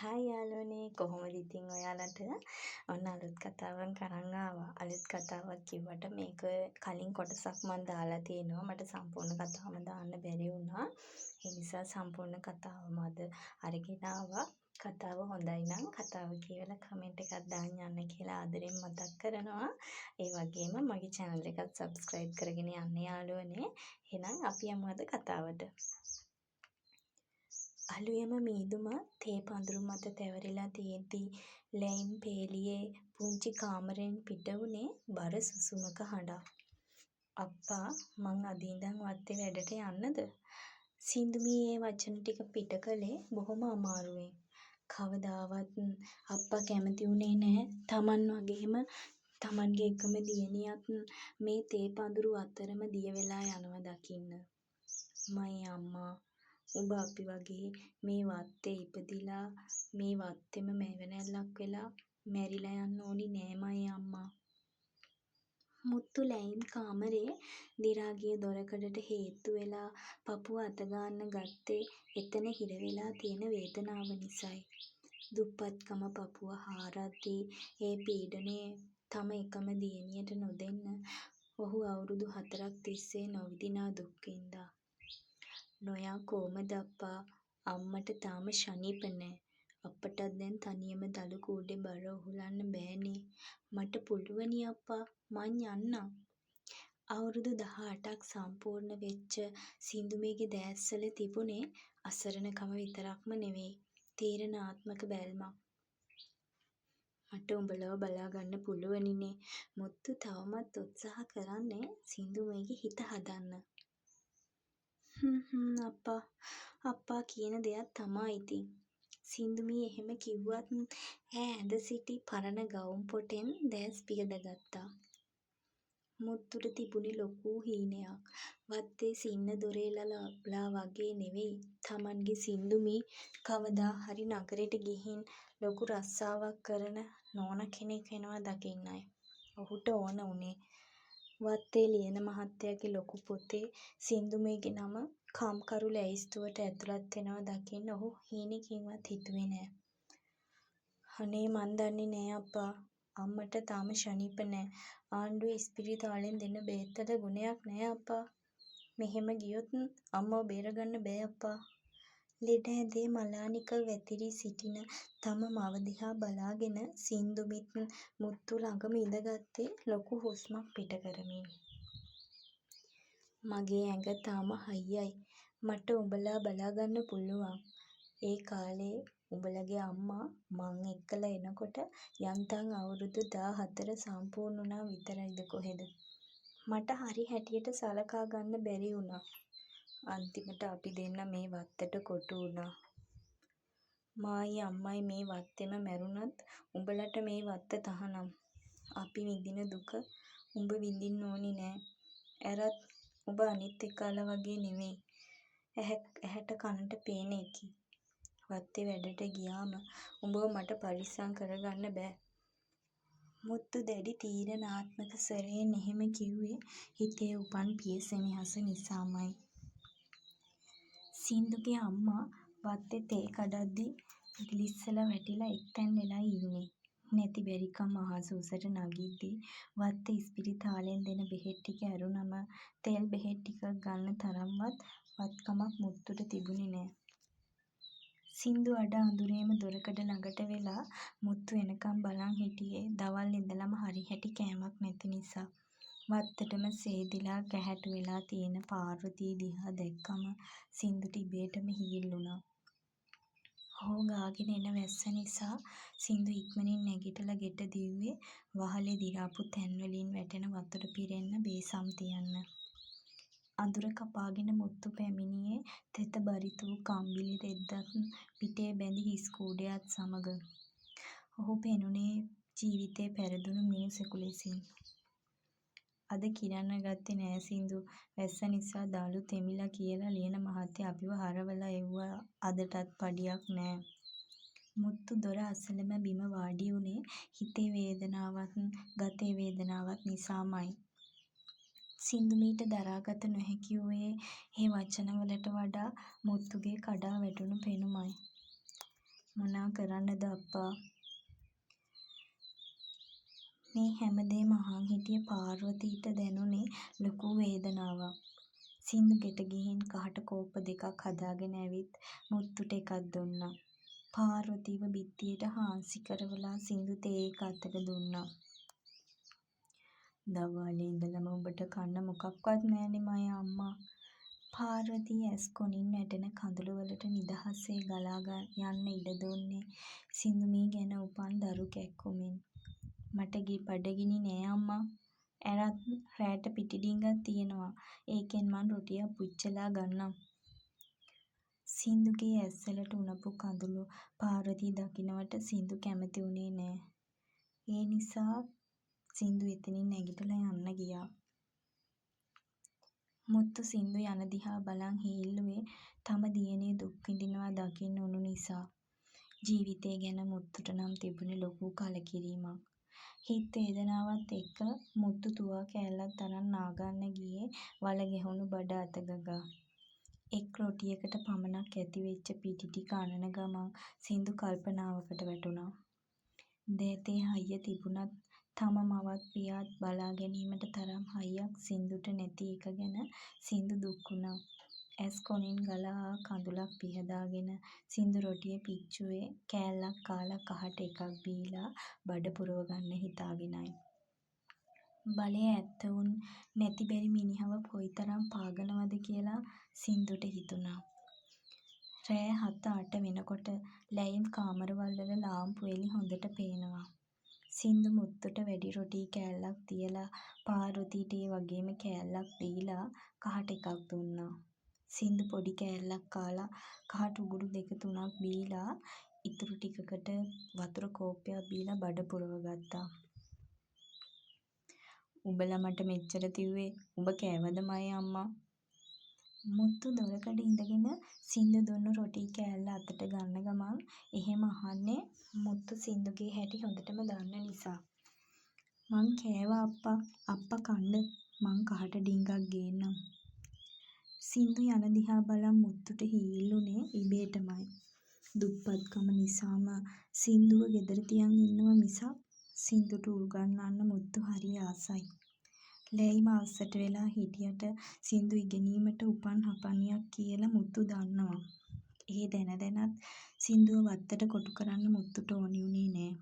Hi යාළුවනේ කොහොමද ඉතින් ඔයාලට ඔන්න අලුත් කතාවක් අරන් ආවා. අලුත් කතාවක් කිව්වට මේක කලින් කොටසක් මම දාලා තියෙනවා. මට සම්පූර්ණ කතාවම දාන්න බැරි වුණා. ඒ නිසා සම්පූර්ණ කතාවම අද අරගෙන ආවා. කතාව හොඳයි නම් කතාව කියලා කමෙන්ට් එකක් දාන්න යන්න කියලා ආදරෙන් මතක් කරනවා. ඒ වගේම මගේ channel එකත් subscribe කරගෙන යන්න යාළුවනේ. එහෙනම් අපි යමු අද කතාවට. අලුයම මීදුම තේ පඳුරු මත තැවරිලා තියෙද්දී ලැයින් පේලියේ පුංචි කාමරයෙන් පිට වුණේ බර සුසුමක හඬක්. "අප්පා මං අද ඉඳන් වත්තේ වැඩට යන්නද?" සින්දුමී ඒ වචන ටික පිට කළේ බොහොම අමාරුවෙන්. කවදාවත් අප්පා කැමති වුණේ නැහැ තමන් වගේම තමන්ගේ එකම දියණියක් මේ තේ පඳුරු අතරම දිය වෙලා යනවා දකින්න. "මයි අම්මා උඹ අපි වගේ මේ වත්තේ ඉපදිලා මේ වත්තෙම මැවණැල්ලක් වෙලා මැරිලා යන්න ඕනි නෑ මයි අම්මා." මුත්තු ලැයින් කාමරේ දිරා ගිය දොරකඩට හේතු වෙලා පපුව අත ගන්න ගත්තේ එතන හිර වෙලා තියෙන වේදනාව නිසායි. දුප්පත්කම පපුව හාරද්දී ඒ පීඩනය තම එකම දියණියට නොදෙන්න ඔහු අවුරුදු 4ක් තිස්සේ නොවිඳිනා දුක් විඳා. "නොයා කොහමද අප්පා අම්මට තාම ශනීප නෑ. අප්පටත් දැන් තනියම දළු කූඩේ බර උහුලන්න බෑනේ. මට පුළුවනි අප්පා මං යන්නම්." අවුරුදු 18ක් සම්පූර්ණ වෙච්ච සින්දුමීගේ දෑස්වල තිබුණේ අසරණකම විතරක්ම නෙවෙයි තීරණාත්මක බැල්මක්. "මට උඹලව බලාගන්න පුළුවනිනේ." මුත්තු තවමත් උත්සාහ කරන්නේ සින්දුමීගේ හිත හදන්න. අප්පා අප්පා කියන දෙයක් තමා ඉතින්." සින්දුමී එහෙම කිව්වත් ඈ ඇඳ සිටි පරණ ගවුම් පොටෙන් දෑස් පියදගත්තා. මුත්තුට තිබුණේ ලොකු හීනයක්. වත්තේ සින්න දොරේලලා වගේ නෙවෙයි තමන්ගේ සින්දුමී කවදා හරි නගරෙට ගිහින් ලොකු රස්සාවක් කරන නෝන කෙනෙක් වෙනවා දකින්නයි ඔහුට ඕන වුණේ. වත්තේ ලියන මහත්තයාගේ ලොකු පොතේ සින්දුමීගේ නම කම්කරු ලැයිස්තුවට ඇතුළත් වෙනවා දකින්න ඔහු හීනෙකින්වත් හිතුවේ නෑ. "අනේ මං දන්නේ නෑ අප්පා අම්මට තාම ශනීප නෑ. ආණ්ඩුවේ ඉස්පිරිතාලෙන් දෙන බේත් වල ගුණයක් නෑ අප්පා. මෙහෙම ගියොත් අම්මව බේරගන්න බෑ අප්පා." ලෙඩ ඇඳේ මලානිකව වැතිරී සිටින තම මව දිහා බලාගෙන සින්දුමිත් මුත්තු ළඟම ඉඳගත්තේ ලොකු හුස්මක් පිට කරමින්. "මගේ ඇඟ තාම හයියයි. මට උඹලා බලාගන්න පුළුවන්. ඒ කාලේ උඹලගේ අම්මා මං එක්කලා එනකොට යන්තම් අවුරුදු 14 සම්පූර්ණ වුණා විතරයිද කොහෙද. මට හරි හැටියට සලකා ගන්න බැරි වුණා. අන්තිමට අපි දෙන්න මේ වත්තට කොටු වුණා. මායි අම්මයි මේ වත්තෙම මැරුණත් උඹලට මේ වත්ත තහනම්. අපි විඳින දුක උඹ විඳින්න ඕනි නෑ. ඇරත් උඹ අනිත් එකාලා වගේ නෙවෙයි ඇහැට කනට පේන එකෙක්. වත්තේ වැඩට ගියාම උඹව මට පරිස්සම් කරගන්න බෑ." මුත්තු දැඩි තීරණාත්මක ස්වරයෙන් එහෙම කිව්වේ හිතේ උපන් පිය සෙනෙහස නිසාමයි. සින්දුගේ අම්මා වත්තේ තේ කඩද්දි ලිස්සලා වැටිලා එක්තැන් වෙලයි ඉන්නේ. නැති බැරිකම් අහස උසට නගිද්දී වත්තේ ඉස්පිරිතාලෙන් දෙන බෙහෙත් ටික ඇරුණම තෙල් බෙහෙත් ටිකක් ගන්න තරම්වත් වත්කමක් මුත්තුට තිබුණේ නෑ. සින්දු අඩ අඳුරේම දොරකඩ ළඟට වෙලා මුත්තු එනකම් බලන් හිටියේ දවල් ඉඳලම හරි හැටි කෑමක් නැති නිසා. වත්තටම සේදිලා කැහැටු වෙලා තියෙන පාර්වතී දිහා දැක්කම සින්දුට ඉබේටම හියිල් වුණා. හෝ ගාගෙන එන වැස්ස නිසා සින්දු ඉක්මනින් නැගිටලා ගෙට දිව්වේ වහලේ දිරාපු තැන් වලින් වැටෙන වතුර පිරෙන්න බේසම් තියන්න. අඳුර කපාගෙන මුත්තු පැමිණියේ තෙත බරිත වූ කම්බිලි රෙද්දක් පිටේ බැඳි හිස් කූඩයත් සමග. ඔහු පෙනුනේ ජීවිතේ පැරදුණු මිනිසෙකු ලෙසින්. "අද කිරන්න ගත්තේ නෑ සින්දු වැස්ස නිසා දළු තෙමිලා කියලා ලියන මහත්තයා අපිව හරවලා එව්වා අදටත් පඩියක් නෑ." මුත්තු දොර අසලම බිම වාඩි වුණේ හිතේ වේදනාවත් ගතේ වේදනාවත් නිසාමයි. සින්දුමීට දරාගත නොහැකි වූයේ ඒ වචනවලට වඩා මුත්තුගේ කඩා වැටුණු පෙනුමයි. මොනා කරන්නද අප්පා? මේ හැමදේම අහන් හිටිය පාර්වතීට දැනුනේ ලොකු වේදනාවක්. සින්දු ගෙට ගිහින් කහට කෝප්ප දෙකක් හදාගෙන ඇවිත් මුත්තුට එකක් දුන්නා. පාර්වතීව බිත්තියට හාන්සි කරවලා සින්දු තේ එක අතට දුන්නා. දවාලේ ඉඳලම උඹට කන්න මොකක්වත් නෑනේ මයේ අම්මා. පාර්වතී ඇස් කොනින් වැටෙන කඳුළු වලට නිදහසේ ගලා යන්න ඉඩ දුන්නේ සින්දුමී ගැන උපන් දරු කැක්කුමෙන්. මට බඩගිනි නෑ අම්මා. ඇරත් රෑට පිටි ඩිංගක් තියෙනවා. ඒකෙන් මං රොටියක් පුච්චලා ගන්නම්. සින්දුගේ ඇස්වලට උණපු කඳුළු පාර්වතී දකිනවට සින්දු කැමති වුණේ නෑ. ඒ නිසා සින්දු එතනින් නැගිටලා යන්න ගියා. මුත්තු සින්දු යන දිහා බලන් හීල්ලුවේ තම දියණිය දුක් විඳිනවා දකින්න උණු නිසා. ජීවිතය ගැන මුත්තුට නම් තිබුණේ ලොකු කලකිරීමක්. හිත් වේදනාවත් එක්ක මුත්තු තුවා කෑල්ලක් තරම් නාගන්න ගියේ වල ගැහුණු බඩ අත ගගා. එක් රොටියකට පමණක් ඇති වෙච්ච පිටි ටික අනන ගමන් සින්දු කල්පනාවකට වැටුණා. දෑතේ හයිය තිබුණත් තම මවත් පියාත් බලා ගැනීමට තරම් හයියක් සින්දුට නැති එක ගැන සින්දු දුක් වුණා. ඇස් කොනින් ගලා ආ කඳුළක් පිහදාගෙන සින්දු රොටිය පිච්චුවේ කෑල්ලක් කාලා කහට එකක් බීලා බඩ පුරව ගන්න හිතාගෙනයි. බලය ඇත්ත උන් නැති බැරි මිනිහව කොයිතරම් පාගනවද කියලා සින්දුට හිතුණා. රෑ 7-8 වෙනකොට ලැයිම් කාමරවල් වල ලාම්පු එළි හොඳට පේනවා. සින්දු මුත්තුට වැඩි රොටි කෑල්ලක් තියලා පාර්වතීට ඒ වගේම කෑල්ලක් දීලා කහට එකක් දුන්නා. සින්දු පොඩි කෑල්ලක් කාලා කහට උගුරු 2-3ක් බීලා ඉතුරු ටිකකට වතුර කෝප්පයක් බීලා බඩ පුරව ගත්තා. උඹලා මට මෙච්චර තිව්වේ උඹ කෑවද මයේ අම්මා? මුත්තු දොරකඩ ඉඳගෙන සින්දු දුන්නු රොටි කෑල්ල අතට ගන්න ගමන් එහෙම අහන්නේ මුත්තු සින්දුගේ හැටි හොඳටම දන්න නිසා. මං කෑවා අප්පා. අප්පා කන්න මං කහට ඩිංගක් ගේන්නම්. සින්දු යන දිහා බලන් මුත්තුට හීල්ලුනේ ඉබේටමයි. දුප්පත්කම නිසාම සින්දුව ගෙදර තියන් ඉන්නව මිසක් සින්දුට උගන්වන්න මුත්තු හරි ආසයි. ලැයිම අස්සට වෙලා හිටියට සින්දු ඉගෙනීමට උපන් හපන්නියක් කියලා මුත්තු දන්නවා. ඒ දැන දැනත් සින්දුව වත්තට කොටු කරන්න මුත්තුට ඕනි වුණේ නෑ.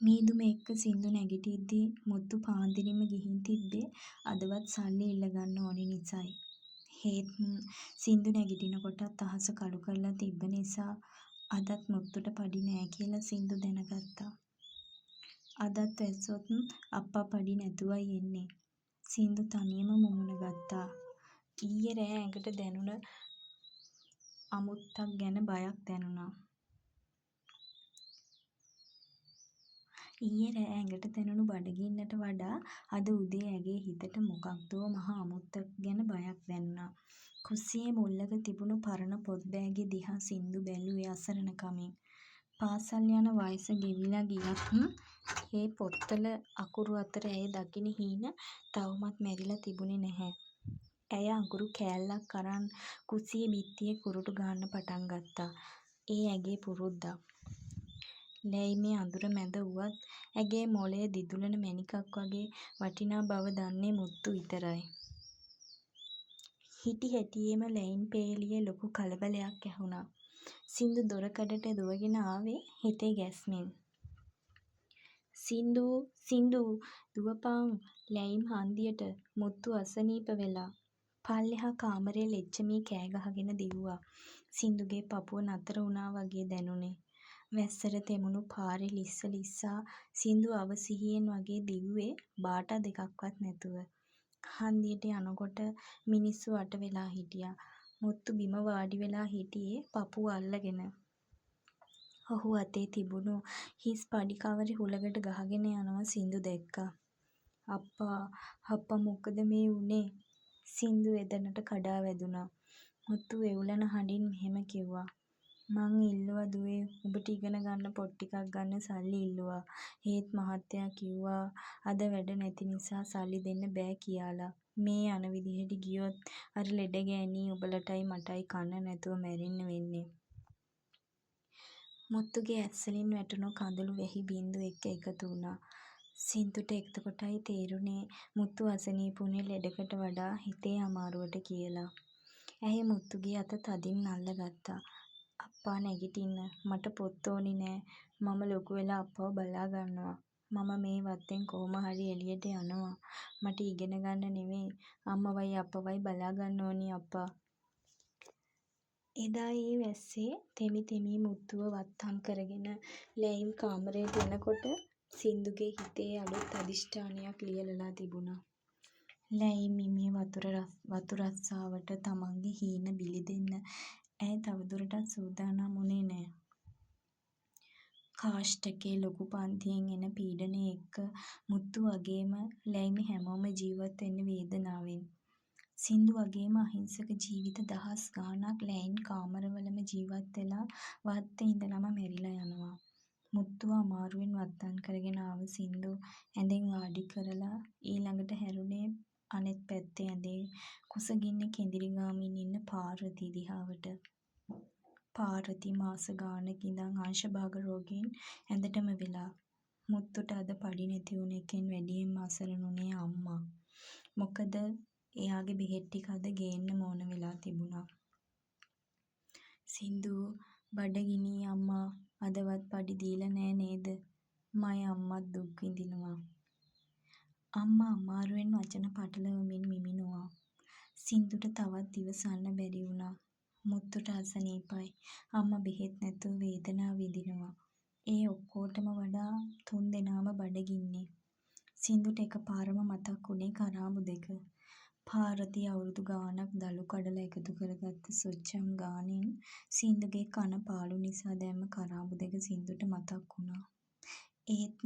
මීදුම එක්ක සින්දු නැගිටිද්දි මුත්තු පාන්දරින්ම ගිහින් තිබ්බේ අදවත් සල්ලි ඉල්ලගන්න ඕනි නිසයි. හේත් සින්දු නැගිටිනකොටත් අහස කළු කරලා තිබ්බ නිසා අදත් මුත්තුට පඩි නෑ කියලා සින්දු දැනගත්තා. අදත් වැස්සොත් අප්පා පඩි නැතුවයි එන්නේ. සින්දු තනියම මුමුණ ගත්තා. ඊයේ රෑ ඇඟට දැනුණ අමුත්තක් ගැන බයක් දැනුණා. ඊයේ රෑ ඇඟට දැනුණු බඩගින්නට වඩා අද උදේ ඇගේ හිතට මොකක්දෝ මහ අමුත්තක් ගැන බයක් දැනුණා. කුස්සියේ මුල්ලක තිබුණු පරණ පොත් බෑගය දිහා සින්දු බැලුවේ අසරණ කමින්. පාසල් යන වයස ගෙවිලා ගියත් ඒ පොත්වල අකුරු අතර ඇය දකින හීන තවමත් මැරිලා තිබුණේ නැහැ. ඇය අකුරු කෑල්ලක් අරන් කුස්සියේ බිත්තියේ කුරුටු ගහන්න පටන් ගත්තා. ඒ ඇගේ පුරුද්දක්. ලැයිමේ අඳුර මැද වුවත් ඇගේ මොළය දිදුලන මැණිකක් වගේ වටිනා බව දන්නේ මුත්තු විතරයි. හිටි හැටියේම ලැයින් පේලියේ ලොකු කලබලයක් ඇහුණා. සින්දු දොරකඩට දුවගෙන ආවේ හිතේ ගැස්මෙන්. සින්දූ සින්දූ දුවපන් ලැයිම් හන්දියට මුත්තු අසනීප වෙලා. පල්ලෙහා කාමරේ ලෙච්චමී කෑ ගහගෙන දිව්වා. සින්දුගේ පපුව නතර වුණා වගේ දැනුනේ. වැස්සට තෙමුණු පාරේ ලිස්ස ලිස්සා සින්දු අවසිහියෙන් වගේ දිව්වේ බාටා දෙකක්වත් නැතුව. හන්දියට යනකොට මිනිස්සු වට වෙලා හිටියා. මුත්තු බිම වාඩි වෙලා හිටියේ පපුව අල්ලගෙන. ඔහු අතේ තිබුණු හිස් පඩි කවරේ හුලකට ගහගෙන යනවා සින්දු දැක්කා. අප්පා මොකද මේ වුනේ? සින්දු එතනට කඩා වැදුනා. මුත්තු වෙවුලන හඬින් මෙහෙම කිව්වා. මං ඉල්ලුවා දුවේ උඹට ඉගෙන ගන්න පොත් ටිකක් ගන්න සල්ලි ඉල්ලුවා. ඒත් මහත්තයා කිව්වා අද වැඩ නැති නිසා සල්ලි දෙන්න බෑ කියාලා. මේ යන විදිහට ගියොත් අර ලෙඩ ගෑණි උඹලටයි මටයි කන්න නැතුව මැරෙන්න වෙන්නේ. මුත්තුගේ ඇස්වලින් වැටුණු කඳුළු වැහි බිංදු එක්ක එකතු වුණා. සින්දුට එතකොටයි තේරුනේ මුත්තු අසනීප වුණේ ලෙඩකට වඩා හිතේ අමාරුවට කියලා. ඇයි මුත්තුගේ අත තදින් අල්ලගත්තා. අප්පා නැගිටින්න. මට පොත් ඕනි නෑ. මම ලොකු වෙලා අප්පව බලා ගන්නවා. මම මේ වත්තෙන් කොහොම හරි එළියට යනවා. මට ඉගෙන ගන්න නෙවෙයි අම්මවයි අප්පවයි බලා ගන්න ඕනි අප්පා. එදා ඒ වැස්සේ තෙමි තෙමි මුත්තුව වත්තම් කරගෙන ලැයිම් කාමරයට එනකොට සින්දුගේ හිතේ අලුත් අධිෂ්ඨානයක් ලියලලා තිබුණා. ලැයිම් හිමිය වතුරස්සාවට තමන්ගේ හීන බිලි දෙන්න ඇය තවදුරටත් සූදානම් වුණේ නෑ. කාෂ්ඨකේ ලොකු පන්තියෙන් එන පීඩනය එක්ක මුත්තු වගේම ලැයිම් හැමෝම ජීවත් වෙන්නේ වේදනාවෙන්. සින්දු වගේම අහිංසක ජීවිත දහස් ගාණක් ලැයිම් කාමරවලම ජීවත් වෙලා වත්තේ ඉඳලම මැරිලා යනවා. මුත්තුව අමාරුවෙන් වත්තම් කරගෙන ආව සින්දු ඇඳෙන් වාඩි කරලා ඊළඟට හැරුණේ අනෙත් පැත්තේ ඇඳේ කුසගින්නේ කෙඳිරි ගාමින් ඉන්න පාර්වතී දිහාවට. පාර්වතී මාස ගානක ඉඳන් අංශභාග රෝගයෙන් ඇඳටම වෙලා. මුත්තුට අද පඩි නැති වුණ එකෙන් වැඩියෙන්ම අසරණ උනේ අම්මා. මොකද එයාගේ බෙහෙත් ටික අද ගේන්න ඕන වෙලා තිබුණා. සින්දු බඩගිනි අම්මා අදවත් පඩි දීලා නෑ නේද? මයි අම්මත් දුක් විඳිනවා. අම්මා අමාරුවෙන් වචන පටලවමින් මිමිනුවා. සින්දුට තවත් ඉවසන්න බැරි වුණා. මුත්තුට අසනීපයි. අම්මා බෙහෙත් නැතුව වේදනාව විඳිනවා. ඒ ඔක්කොටම වඩා 3 දෙනාම බඩගින්නේ. සින්දුට එකපාරම මතක් වුණේ කරාබු දෙක. පාර්වතී අවුරුදු ගාණක් දළු කඩලා එකතු කරගත්ත සොච්චම් ගානෙන් සින්දුගේ කන පාළු නිසා දැම්ම කරාබු දෙක සින්දුට මතක් වුණා. ඒත්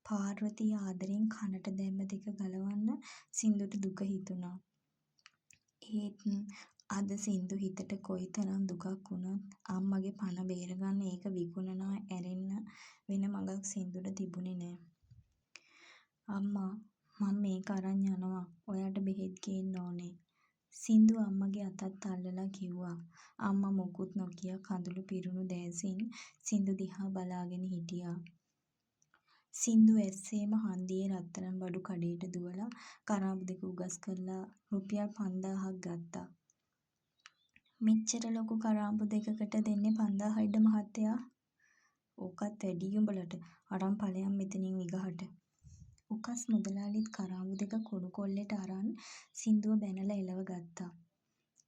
පාර්වතී ආදරෙන් කනට දැම්ම දෙක ගලවන්න සින්දුට දුක හිතුණා. ඒත් අද සින්දු හිතට කොයිතරම් දුකක් වුණත් අම්මගේ පණ බේරගන්න ඒක විකුණනවා ඇරෙන්න වෙන මඟක් සින්දුට තිබුණේ නෑ. අම්මා මම මේක අරන් යනවා. ඔයාට බෙහෙත් ගේන්න ඕනේ. සින්දු අම්මගේ අතත් අල්ලලා කිව්වා. අම්මා මොකුත් නොකිය කඳුළු පිරුණු දෑසින් සින්දු දිහා බලාගෙන හිටියා. සින්දු ඇස්සේම හන්දියේ රත්තරන් බඩු කඩේට දුවලා කරාබු දෙක උගස් කරලා රුපියල් 5000ක් ගත්තා. මෙච්චර ලොකු කරාබු දෙකකට දෙන්නේ 5000යිද මහත්තයා? ඕකත් වැඩියි උඹලට. අරන් ඵලයන් මෙතනින් විගහට. උකස් මුදලාලිත් කරාබු දෙක කොඩු කොල්ලෙට අරන් සින්දුව බැනලා එලව ගත්තා.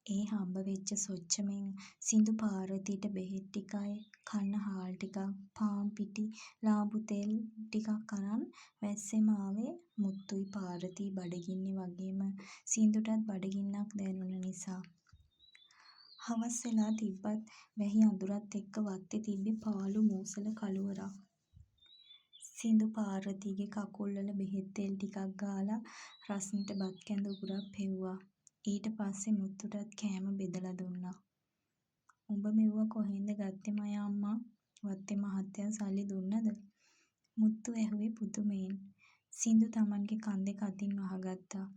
ඒ හම්බ වෙච්ච සොච්චමෙන් සින්දු පාර්වතීට බෙහෙත් ටිකයි කන්න හාල් ටිකක් පාන් පිටි ලාම්පු තෙල් ටිකක් අරන් වැස්සෙම ආවේ මුත්තුයි පාර්වතී බඩගින්නේ වගේම සින්දුටත් බඩගින්නක් දැනුන නිසා. හවස් වෙලා තිබ්බත් වැහි අඳුරත් එක්ක වත්තේ තිබ්බේ පාළු මූසල කළුවරක්. සින්දු පාර්වතීගේ කකුල්වල බෙහෙත් තෙල් ටිකක් ගාලා රස්නෙට බත් කැඳ උගුරක් පෙව්වා. ඊට පස්සේ මුත්තුටත් කෑම බෙදලා දුන්නා. උඹ මෙව්වා කොහෙන්ද ගත්තේ මය අම්මා? වත්තේ මහත්තයා සල්ලි දුන්නද? මුත්තු ඇහුවේ පුදුමයෙන්. සින්දු තමන්ගේ කන් දෙක අතින් වහගත්තා.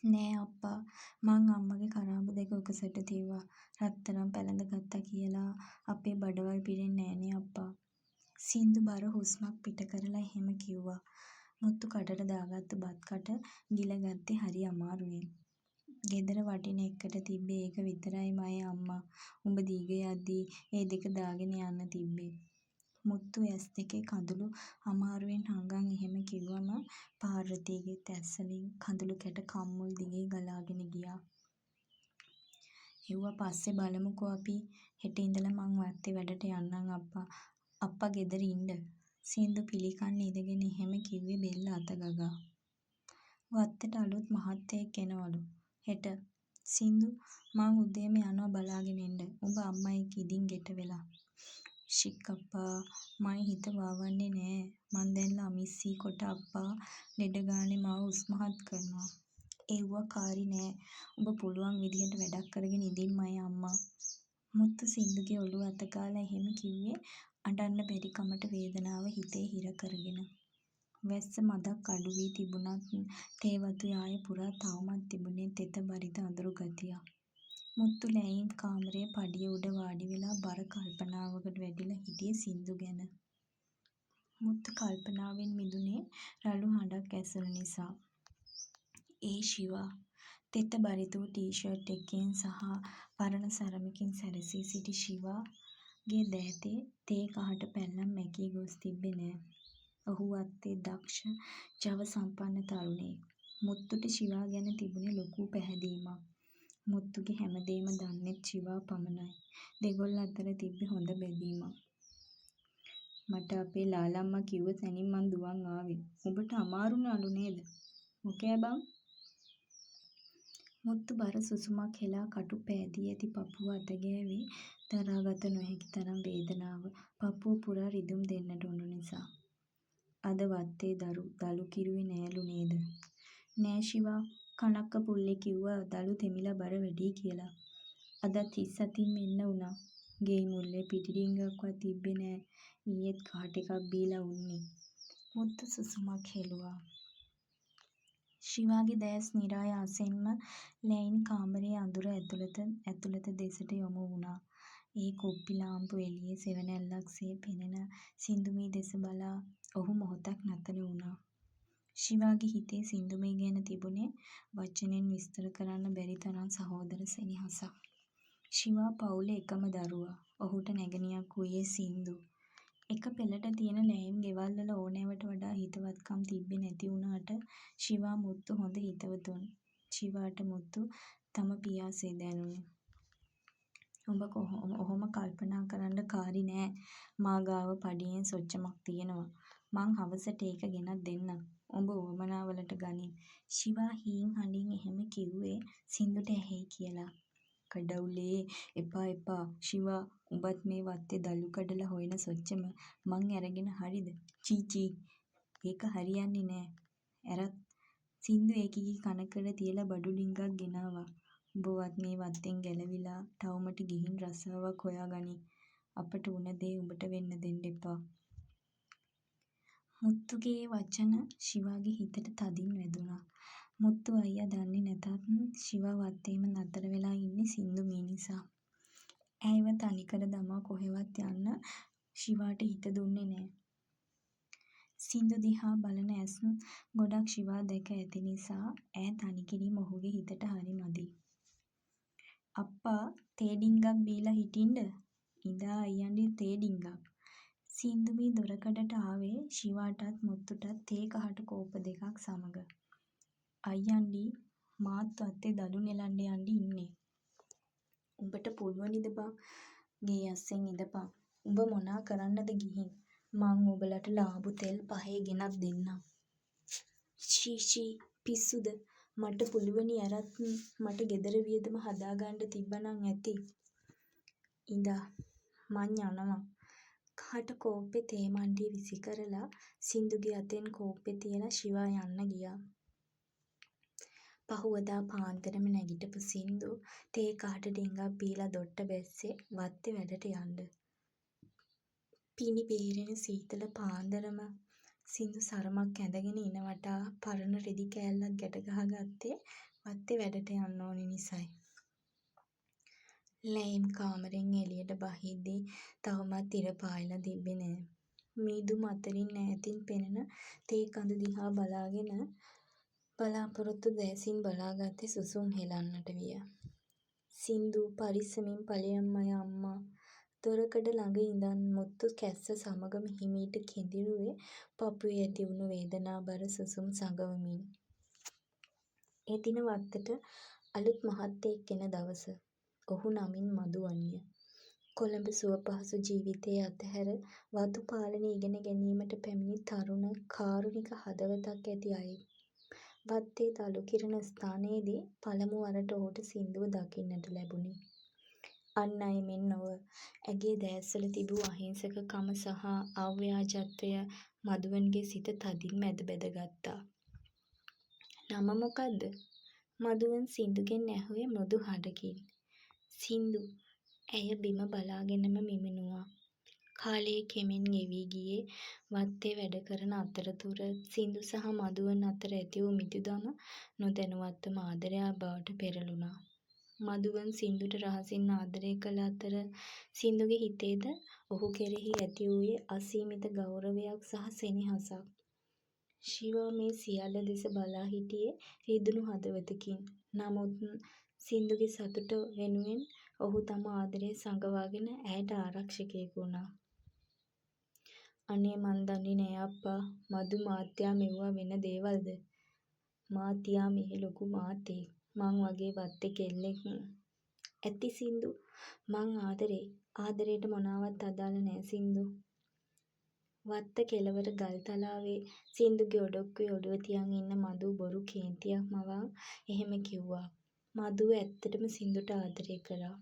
නෑ අප්පා මං අම්මගේ කරාබු දෙක උකසට තියුවා. රත්තරන් පැලඳ ගත්තා කියලා අපේ බඩවල් පිරෙන්නේ නෑනේ අප්පා. සින්දු බර හුස්මක් පිට කරලා එහෙම කිව්වා. මුත්තු කටට දාගත්තු බත් කට ගිලගත්තේ හරි අමාරුවෙන්. ගෙදර වටින එකට තිබ්බේ ඒක විතරයි මයේ අම්මා. උඹ දීග යද්දී ඒ දෙක දාගෙන යන්න තිබ්බේ. මුත්තු ඇස් දෙකේ කඳුළු අමාරුවෙන් හංගන් එහෙම කිව්වම පාර්වතීගේ ඇස්වලින් කඳුළු කැට කම්මුල් දිගේ ගලාගෙන ගියා. එව්වා පස්සේ බලමුකෝ අපි. හෙට ඉඳලා මං වත්තේ වැඩට යන්නම් අප්පා. අප්පා ගෙදර ඉන්න. සින්දු පිළිකන්න ඉඳගෙන එහෙම කිව්වේ බෙල්ල අත ගගා. වත්තට අලුත් මහත්තයෙක් එනවලු. හෙට. සින්දු මං උදේම යනවා බලාගෙන එන්න. උඹ අම්මා එක්ක ඉදින් ගෙට වෙලා. ෂික් අප්පා මයි හිත වවන්නේ නෑ. මං දැන් ළමිස්සී කොට අප්පා ලෙඩ ගානේ මාව උස්මහත් කරනවා. එව්වා කාරි නෑ. උඹ පුළුවන් විදිහට වැඩක් කරගෙන ඉදින් මයේ අම්මා. මුත්තු සින්දුගේ ඔළුව අත ගාලා එහෙම කිව්වේ අඬන්න බැරි කමට වේදනාව හිතේ හිර කරගෙන. වැස්ස මදක් අඩු වී තිබුණත් තේ වතු යාය පුරා තවමත් තිබුණේ තෙත බරිත අඳුරු ගතියක්. මුත්තු ලැයිම් කාමරයේ පඩිය උඩ වාඩි වෙලා බර කල්පනාවකට වැටිලා හිටියේ සින්දු ගැන. මුත්තු කල්පනාවෙන් මිදුනේ රළු හඬක් ඇසුණු නිසා. ඒ ශිවා. තෙත බරිත වූ ටී-ෂර්ට් එකකින් සහ පරණ සරමකින් සැරසී සිටි ශිවාගේ දෑතේ තේ කහට පැල්ලම් මැකී ගොස් තිබ්බේ නෑ. ඔහු වත්තේ දක්ෂ, ජව සම්පන්න තරුණයෙක්. මුත්තුට ශිවා ගැන තිබුණේ ලොකු පැහැදීමක්. මුත්තුගේ හැමදේම දන්නෙත් ශිවා පමණයි. දෙගොල්ල අතර තිබ්බේ හොඳ බැඳීමක්. මට අපේ ලාලම්මා කිව්ව තැනින් මං දුවන් ආවේ. උඹට අමාරු නළු නේද? මොකෑ බං? මුත්තු බර සුසුමක් හෙලා කටු පෑදී ඇති පපුව අත ගෑවේ දරාගත නොහැකි තරම් වේදනාව පපුව පුරා රිදුම් දෙන්නට උණු නිසා. අද වත්තේ දලු කිරුවේ නෑලු නේද? නෑ ශිවා, කනක්ක පුල්ලේ කිව්වා දලු තෙමිලා බර වැඩියි කියලා. අදත් හිස් අතින්ම එන්න වුණා. ගෙයි මුල්ලේ පිටි ඩිංගක්වත් තිබ්බේ නෑ. ඊයේත් කහ ටිකක් බීලා උන්නේ. මුත්තු සුසුමක් හෙළුවා. ශිවාගේ දැස් නිරායාසයෙන්ම ලැයින් කාමරයේ අඳුර ඇතුළත දෙසට යොමු වුණා. ඒ කුප්පි ලාම්පු එළියේ සෙවණැල්ලක්සේ පෙනෙන සින්දුමී දෙස බලා ඔහු මොහොතක් නතර වුණා. ශිවාගේ හිතේ සින්දුමී ගැන තිබුණේ වචනෙන් විස්තර කරන්න බැරි තරම් සහෝදර සෙනෙහසක්. ශිවා පවුලේ එකම දරුවා. ඔහුට නැගණියක් වූයේ සින්දු. එක පෙළට තියෙන ලැයිම් ගෙවල්වල ඕනෑවට වඩා හිතවත්කම් තිබ්බේ නැති වුණාට ශිවා මුත්තු හොඳ හිතවතුන්. ශිවාට මුත්තු තම පියාසේ දැනුනේ. උඹ ඔහොම කල්පනා කරන්න කාරි නෑ. මා ගාව පඩියෙන් සොච්චමක් තියෙනවා. මං හවසට ඒක ගෙනත් දෙන්නම්. උඹ උවමනා වලට ගනින්. ශිවා හීන් හඬින් එහෙම කිව්වේ සින්දුට ඇහෙයි කියලා. කඩවුලේ එපා එපා ශිවා, උඹත් මේ වත්තේ දලු කඩලා හොයන සොච්චම මං අරගෙන හරිද? චී චී. ඒක හරියන්නේ නෑ. ඇරත් සින්දු ඒකිගේ කනකඩ තියලා බඩු ඩිංගක් ගෙනාවා. උඹවත් මේ වත්තෙන් ගැලවිලා ටවුමට ගිහින් රස්සාවක් හොයාගනින්. අපට උන දේ උඹට වෙන්න දෙන්න එපා. මුත්තුගේ ඒ වචන ශිවාගේ හිතට තදින් වැදුනා. මුත්තු අයියා දන්නේ නැතත් ශිවා වත්තේම නතර වෙලා ඉන්නේ සින්දුමී නිසා. ඇයව තනිකර දමා කොහෙවත් යන්න ශිවාට හිත දුන්නේ නෑ. සින්දු දිහා බලන ඇස් ගොඩක් ශිවා දැක ඇති නිසා ඈ තනිකිරීම ඔහුගේ හිතට හරි මදි. අප්පා තේ ඩිංගක් බීලා හිටින්ඩ. ඉදා අයියන්ඩි තේ ඩිංගක්. සින්දුමී දොරකඩට ආවේ ශිවාටත් මුත්තුටත් තේ කහට කෝප්ප දෙකක් සමග. අයියන්ඩි මාත් වත්තේ දලු නෙලන්න යන්ඩ ඉන්නේ. උඹට පුළුවනිද බං? ගේ අස්සෙන් ඉඳපන්. උඹ මොනා කරන්නද ගිහින්? මං උඹලට ලාබු තෙල් 5 ගෙනත් දෙන්නම්. ෂී පිස්සුද? මට පුළුවනි අරත් මට ගෙදර වියදම හදාගන්න තිබ්බනං ඇති. ඉඳා මං යනවා. කහට කෝප්පේ තේ මණ්ඩිය විසි කරලා සින්දුගේ අතෙන් කෝප්පේ තියලා ශිවා යන්න ගියා. පහුවදා පාන්දරම නැගිටපු සින්දු තේ කහට ඩිංගක් බීලා දොට්ට බැස්සේ වත්තේ වැඩට යන්න. පිණි බේරෙන සීතල පාන්දරම සින්දු සරමක් ඇඳගෙන ඉන වටා පරණ රෙදි කෑල්ලක් ගැට ගහගත්තේ වත්තේ වැඩට යන්න ඕනි නිසයි. ලැයිම් කාමරෙන් එළියට බහිද්දී තවමත් ඉර පායලා තිබ්බේ නෑ. මීදුම් අතරින් ඈතින් පෙනෙන තේ කඳු දිහා බලාගෙන බලාපොරොත්තු දැසින් බලාගත්තේ සුසුම් හෙලන්නට විය. සින්දු පරිස්සමින් ඵලයන් අම්මා. දොරකඩ ළඟ ඉඳන් මුත්තු කැස්ස සමගම හිමීට කෙඳිරුවේ පපුවේ ඇතිවුණු වේදනාබර සුසුම් සඟවමින්. ඒ දින වත්තට අලුත් මහත්තයෙක් එන දවස. ඔහු නමින් මధుවන්‍ය. කොළඹ සුවපහසු ජීවිතයේ අතහැර වතු පාලනය ඉගෙන ගැනීමට පැමිණි තරුණ කාරුණික හදවතක් ඇති අයෙක්. වත්තේ දලු කිරණ ස්ථානයේදී පළමු වරට ඔහුට සින්දුව දකින්නට ලැබුණි. අන් අය මෙන් නොව ඇගේ දැස්වල තිබූ අහිංසකකම සහ අව්‍යාජත්වය මධුවන්ගේ සිත තදින්ම ඇද බැඳගත්තා. නම මොකද්ද? මධුවන් සින්දුගෙන් ඇහුවේ මෘදු හඬකින්. සින්දු. ඇය බිම බලාගෙනම මිමිනුවා. කාලය කෙමෙන් ගෙවී ගියේ වත්තේ වැඩ කරන අතරතුර සින්දු සහ මධුවන් අතර ඇති වූ මිතුදම නොදැනුවත්වම ආදරයක් බවට පෙරළුණා. මදුවන් සින්දුට රහසින් ආදරය කළ අතර සින්දුගේ හිතේද ඔහු කෙරෙහි ඇති වූයේ අසීමිත ගෞරවයක් සහ සෙනෙහසක්. ශිවා මේ සියල්ල දෙස බලා හිටියේ රිදුණු හදවතකින්. නමුත් සින්දුගේ සතුට වෙනුවෙන් ඔහු තම ආදරය සඟවාගෙන ඇයට ආරක්ෂකයෙකු වුණා. අනේ මන් දන්නේ නෑ අප්පා මදු මාත්‍යා මෙව්වා වෙන දේවල්ද? මාතියා මේ ලොකු මාතෙක්. මං වගේ වත්තේ කෙල්ලෙක් ඇති සින්දු. මං ආදරේට මොනාවත් අදාළ නෑ සින්දු. වත්ත කෙළවර ගල්තලාවේ සින්දුගේ ඔඩොක්කුවේ ඔළුව තියන් ඉන්න මදු බොරු කේන්තියක් මවන් එහෙම කිව්වා. මදුව ඇත්තටම සින්දුට ආදරය කරා.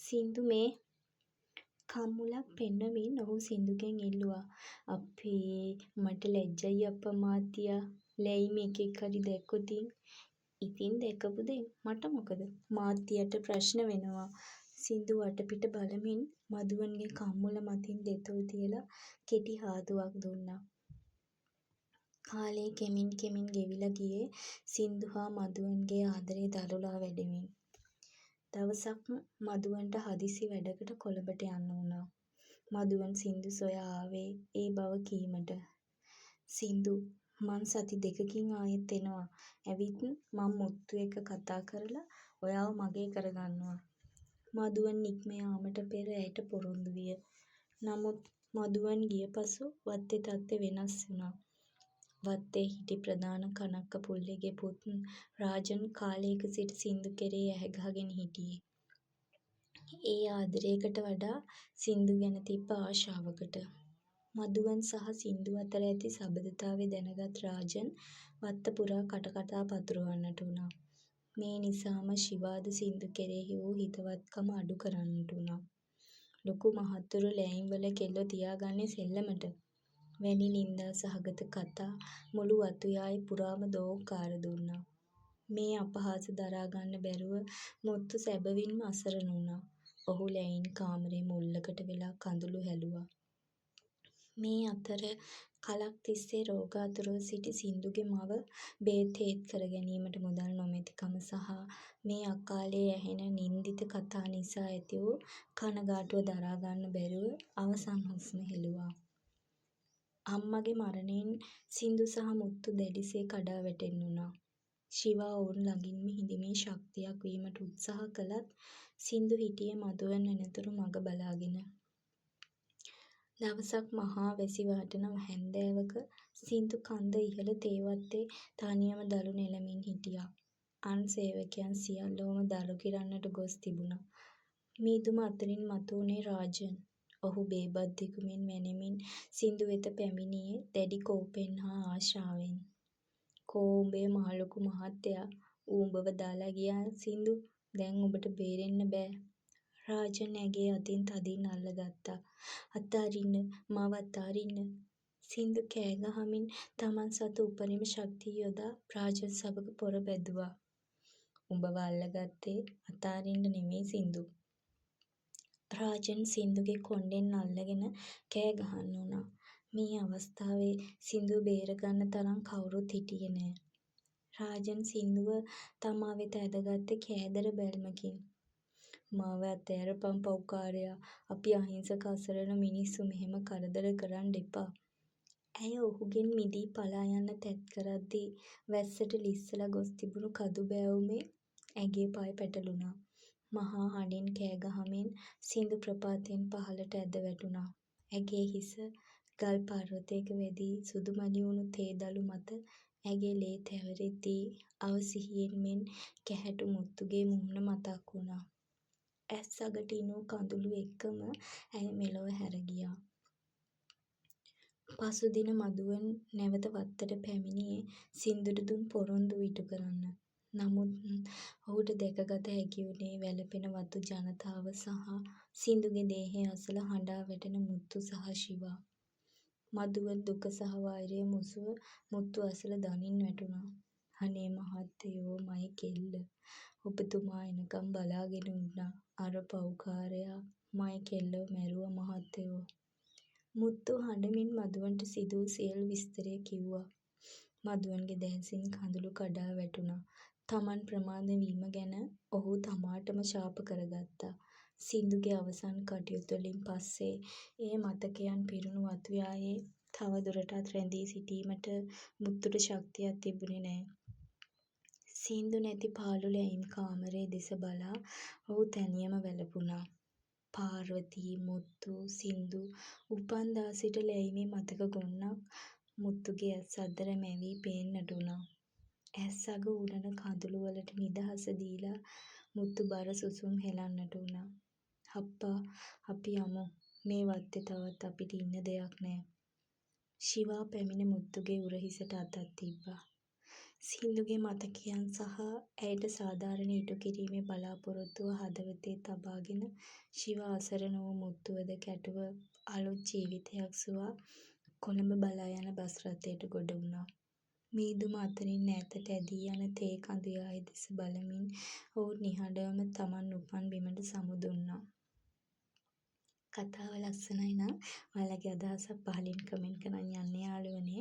සින්දු මේ කම්මුලක් පෙන්වමින් ඔහු සින්දුගෙන් ඉල්ලුවා. අපේ මට ලැජ්ජයි අප්පා මාතියා. ලැයිම එකෙක් හරි දැක්කොතින්. ඉතින් දැකපු දේ මට මොකද? මාතියට ප්‍රශ්න වෙනවා. සින්දු වටපිට බලමින් මදුවන්ගේ කම්මුල මතින් දෙතොල් තියලා කෙටි හාදුවක් දුන්නා. කාලය කෙමින් කෙමින් ගෙවිලා ගියේ සින්දු හා මදුවන්ගේ ආදරේ දරුලා වැඩෙමින්. දවසක් මදුවන්ට හදිසි වැඩකට කොළඹට යන්න වුණා. මදුවන් සින්දු සොයා ආවේ ඒ බව කීමට. සින්දු මං සති දෙකකින් ආයෙත් එනවා. ඇවිත් මං මුත්තු එක්ක කතා කරලා ඔයාව මගේ කරගන්නවා. මදුවන් නික්ම යාමට පෙර ඇයට පොරොන්දු විය. නමුත් මදුවන් ගිය පසු වත්තේ තත්ත්වය වෙනස් වුණා. වත්තේ හිටි ප්‍රධාන කනක්ක පුල්ලෙගේ පුත් රාජන් කාලයක සිට සින්දු කෙරෙහි ඇහැ ගහගෙන හිටියේ. ඒ ආදරයකට වඩා සින්දු ගැන තිබ්බ ආශාවකට. මදුවන් සහ සින්දු අතර ඇති සබඳතාවය දැනගත් රාජන් වත්ත පුරා කටකතා පතුරවන්නට වුණා. මේ නිසාම ශිවාද සින්දු කෙරෙහි වූ හිතවත්කම අඩු කරන්නට වුණා. ලොකු මහත්තුරු ලෑයිම් වල කෙල්ලෝ තියාගන්නේ සෙල්ලමට වැනි නින්දා සහගත කතා මුළු වතුයාය පුරාම දෝංකාර දුන්නා. මේ අපහාස දරා ගන්න බැරුව මුත්තු සැබවින්ම අසරණ වුණා. ඔහු ලැයින් කාමරේ මුල්ලකට වෙලා කඳුළු හැලුවා. මේ අතර කලක් තිස්සේ රෝගාතුරව සිටි සින්දුගේ මව බේත් හේත් කර ගැනීමට මුදල් නොමැතිකම සහ මේ අකාලේ ඇහෙන නින්දිත කතා නිසා ඇති වූ කනගාටුව දරා ගන්න බැරුව අවසන් හුස්ම හෙළුවා. අම්මගේ මරණයෙන් සින්දු සහ මුත්තු දැඩිසේ කඩා වැටෙන්න වුණා. ශිවා ඔවුන් ළඟින්ම හිඳමින් ශක්තියක් වීමට උත්සාහ කළත් සින්දු හිටියේ මදුවන් වෙනතුරු මඟ බලාගෙන. දවසක් මහා වැසි වටන හැන්දෑවක සින්දු කන්ද ඉහළ තේ වත්තේ තනියම දළු නෙලමින් හිටියා. අන් සේවකයන් සියල්ලෝම දළු කිරන්නට ගොස් තිබුණා. මීදුම අතරින් මතුවුණේ රාජන්. ඔහු බේබත් දිගුමින් මැනෙමින් සින්දු වෙත පැමිණියේ දැඩි කෝපෙන් හා ආශාවෙන්. කෝ උඹේ මහලොකු මහත්තයා ඌ උඹව දාලා ගියා සින්දු. දැන් උඹට බේරෙන්න බෑ. රාජන් ඇගේ අතින් තදින් අල්ලගත්තා. අතාරින්න මාව අතාරින්න. සින්දු කෑ ගහමින් තමන් සතු උපරිම ශක්තිය යොදා රාජන් සමග පොර බැදුවා. උඹව අල්ලගත්තේ අතාරින්න නෙමෙයි සින්දු. රාජන් සින්දුගේ කොණ්ඩෙන් අල්ලගෙන කෑ ගහන්න වුණා. මේ අවස්ථාවේ සින්දුව බේරගන්න තරම් කවුරුත් හිටියේ නෑ. රාජන් සින්දුව තමා වෙත ඇදගත්තේ කෑදර බැල්මකින්. මාව අතෑරපන් පව්කාරයා. අපි අහිංසක අසරණ මිනිස්සු මෙහෙම කරදර කරන්න එපා. ඇය ඔහුගෙන් මිදී පලා යන්න තැත් කරද්දී වැස්සට ලිස්සලා ගොස් තිබුණු කදු බෑවුමේ ඇගේ පය පැටලුණා. මහා හඬින් කෑ ගහමින් සින්දු ප්‍රපාතයෙන් පහළට ඇද වැටුණා. ඇගේ හිස ගල් පර්වතයක වැදී සුදු මඩි වුණු තේ දළු මත ඇගේ ලේ තැවරෙද්දී අවසිහියෙන් මෙන් කැහැටු මුත්තුගේ මුහුණ මතක් වුණා. ඇස් අගට ඉනූ කඳුළු එක්කම ඇය මෙලොව හැර ගියා. පසුදින මදුවන් නැවත වත්තට පැමිණියේ සින්දුට දුන් පොරොන්දුව ඉටු කරන්න. නමුත් ඔහුට දැකගත හැකි වුණේ වැළපෙන වතු ජනතාව සහ සින්දුගේ දේහය අසල හඬා වැටෙන මුත්තු සහ ශිවා. මදුවන් දුක සහ වෛරය මුසුව මුත්තු අසල දනින් වැටුණා. අනේ මහත්තයෝ මයි කෙල්ල. ඔබතුමා එනකම් බලාගෙන උන්නා. අර පව්කාරයා මයි කෙල්ලව මැරුවා මහත්තයෝ. මුත්තු හඬමින් මදුවන්ට සිදු වූ සියලු විස්තරය කිව්වා. මදුවන්ගේ දැසින් කඳුළු කඩා වැටුණා. තමන් ප්‍රමාද වීම ගැන ඔහු තමාටම ශාප කරගත්තා. සින්දුගේ අවසන් කටයුතුවලින් පස්සේ ඒ මතකයන් පිරුණු අතුයායේ තව දුරටත් රැඳී සිටීමට මුත්තුට ශක්තියක් තිබුණේ නෑ. සින්දු නැති පාළු ලැයිම් කාමරය දෙස බලා ඔහු තනියම වැළපුණා. පාර්වතී, මුත්තු, සින්දු උපන්දා සිට ලැයිමේ මතක ගොන්නක් මුත්තුගේ ඇස් අද්දර මැවී පේන්නට වුණා. ඇස් අග උරන කඳුළු වලට නිදහස දීලා මුත්තු බර සුසුම් හෙලන්නට වුණා. අප්පා අපි යමු. මේ වත්තේ තවත් අපිට ඉන්න දෙයක් නෑ. ශිවා පැමිණ මුත්තුගේ උරහිසට අතක් තිබ්බා. සින්දුගේ මතකයන් සහ ඇයට සාධාරණ ඉටු කිරීමේ බලාපොරොත්තුව හදවතේ තබාගෙන ශිවා අසරණ වූ මුත්තුවද කැටුව අලුත් ජීවිතයක් සොයා කොළඹ බලා යන බස් රථයට ගොඩ වුණා. මීදුම අතරින් ඈතට ඇදී යන තේ කඳු යාය දෙස බලමින් ඔහු නිහඬවම තමන් උපන් බිමට සමුදුන්නා. කතාව ලස්සනයි නම් ඔයාලගේ අදහසක් පහලින් කමෙන්ට් කරන් යන්න යාළුවනේ.